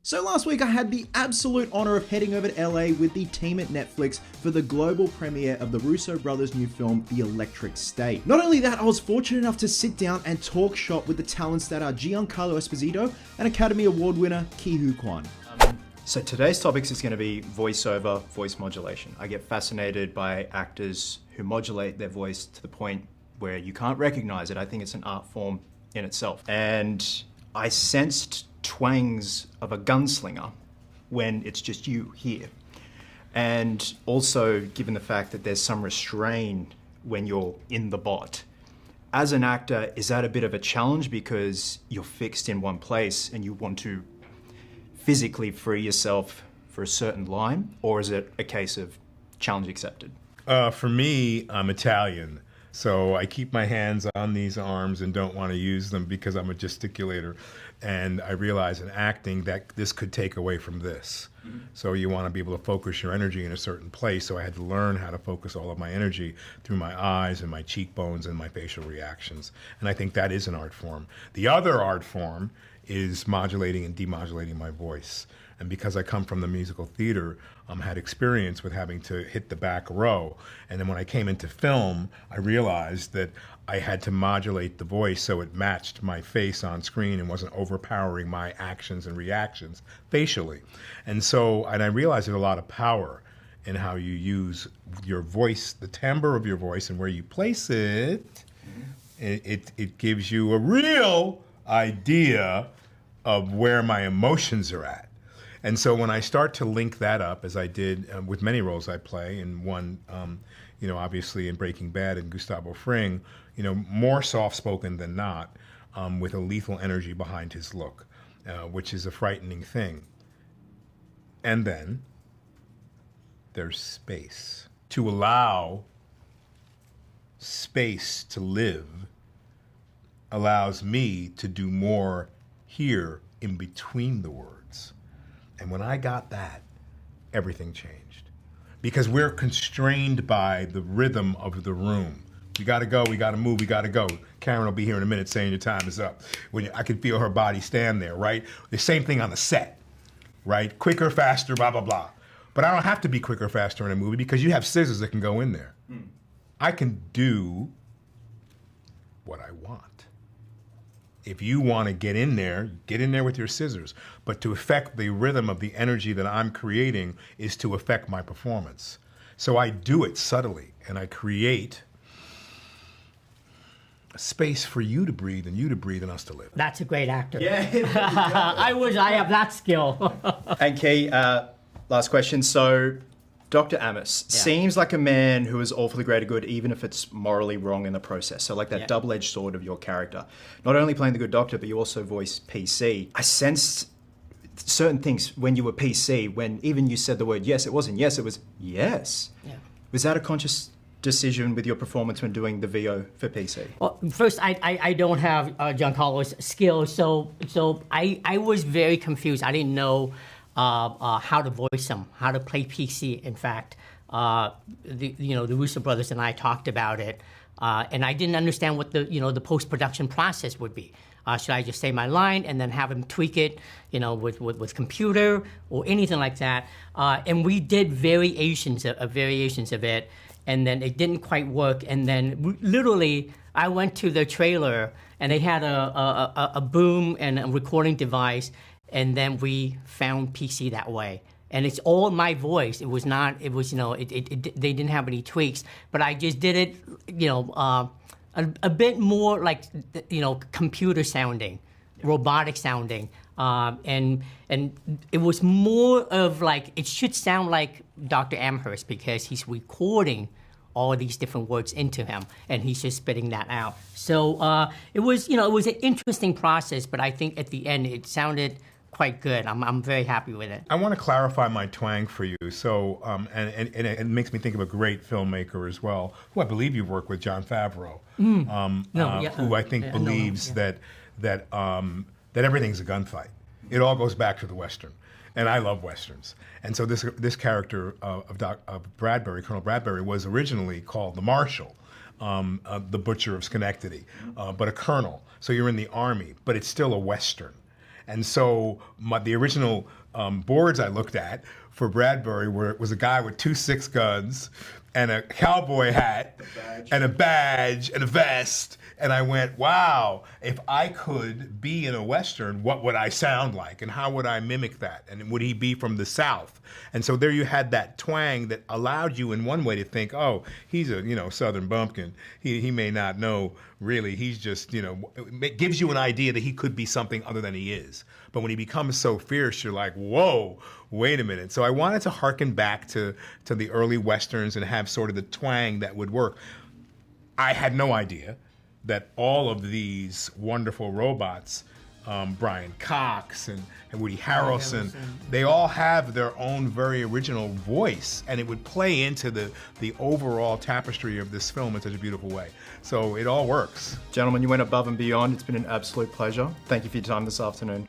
So last week I had the absolute honor of heading over to LA with the team at Netflix for the global premiere of the Russo brothers' new film, The Electric State. Not only that, I was fortunate enough to sit down and talk shop with the talents that are Giancarlo Esposito and Academy Award winner Huy Quan. So today's topics is going to be voiceover, voice modulation. I get fascinated by actors who modulate their voice to the point where you can't recognize it. I think it's an art form in itself. And I sensed twangs of a gunslinger when it's just you here. And also, given the fact that there's some restraint when you're in the bot, as an actor, is that a bit of a challenge because you're fixed in one place and you want to physically free yourself for a certain line, or is it a case of challenge accepted? For me, I'm Italian, so I keep my hands on these arms and don't want to use them because I'm a gesticulator. And I realize in acting that this could take away from this. Mm-hmm. So you want to be able to focus your energy in a certain place. So I had to learn how to focus all of my energy through my eyes and my cheekbones and my facial reactions. And I think that is an art form. The other art form is modulating and demodulating my voice. And because I come from the musical theater, had experience with having to hit the back row. And then when I came into film, I realized that I had to modulate the voice so it matched my face on screen and wasn't overpowering my actions and reactions facially. And I realized there's a lot of power in how you use your voice, the timbre of your voice, and where you place it. It gives you a real idea of where my emotions are at. And so when I start to link that up, as I did with many roles I play, and one, obviously in Breaking Bad and Gustavo Fring, more soft-spoken than not, with a lethal energy behind his look, which is a frightening thing. And then there's space. To allow space to live allows me to do more here in between the words. And when I got that, everything changed. Because we're constrained by the rhythm of the room. We gotta go, we gotta move, we gotta go. Karen will be here in a minute saying your time is up. I can feel her body stand there, right? The same thing on the set, right? Quicker, faster, blah, blah, blah. But I don't have to be quicker, faster in a movie because you have scissors that can go in there. I can do what I want. If you want to get in there with your scissors. But to affect the rhythm of the energy that I'm creating is to affect my performance. So I do it subtly, and I create a space for you to breathe and us to live. That's a great actor. Yeah. I have that skill. And Key, last question. So, Dr. Amos seems like a man who is all for the greater good, even if it's morally wrong in the process. So like that double-edged sword of your character. Not only playing the good doctor, but you also voice PC. I sensed certain things when you were PC, when even you said the word yes, it wasn't yes, it was yes. Yeah. Was that a conscious decision with your performance when doing the VO for PC? Well, first, I don't have Giancarlo's skills, so I was very confused. I didn't know how to voice him, how to play PC. In fact, the Russo brothers and I talked about it, and I didn't understand what the post-production process would be. Should I just say my line and then have him tweak it, with computer or anything like that? And we did variations of it, and then it didn't quite work. And then literally, I went to the trailer, and they had a boom and a recording device. And then we found PC that way. And it's all my voice. They didn't have any tweaks, but I just did it, a bit more like, computer sounding, robotic sounding. And it was more of like, it should sound like Dr. Amherst because he's recording all these different words into him, and he's just spitting that out. So it was an interesting process, but I think at the end it sounded quite good. I'm very happy with it. I want to clarify my twang for you. So, and it makes me think of a great filmmaker as well, who I believe you've worked with, Jon Favreau, who I think believes that everything's a gunfight. It all goes back to the Western. And I love Westerns. And so this character of Bradbury, Colonel Bradbury, was originally called the Marshal, the Butcher of Schenectady, but a colonel. So you're in the Army, but it's still a Western. And so the original boards I looked at for Bradbury was a guy with 2 6 guns and a cowboy hat and a badge and a vest. And I went, wow, if I could be in a Western, what would I sound like? And how would I mimic that? And would he be from the South? And so there you had that twang that allowed you in one way to think, oh, he's a, Southern bumpkin. He may not know really. He's just, it gives you an idea that he could be something other than he is. But when he becomes so fierce, you're like, whoa, wait a minute. So I wanted to harken back to the early Westerns and have sort of the twang that would work. I had no idea that all of these wonderful robots, Brian Cox and Woody Harrelson, they all have their own very original voice, and it would play into the overall tapestry of this film in such a beautiful way. So it all works. Gentlemen, you went above and beyond. It's been an absolute pleasure. Thank you for your time this afternoon.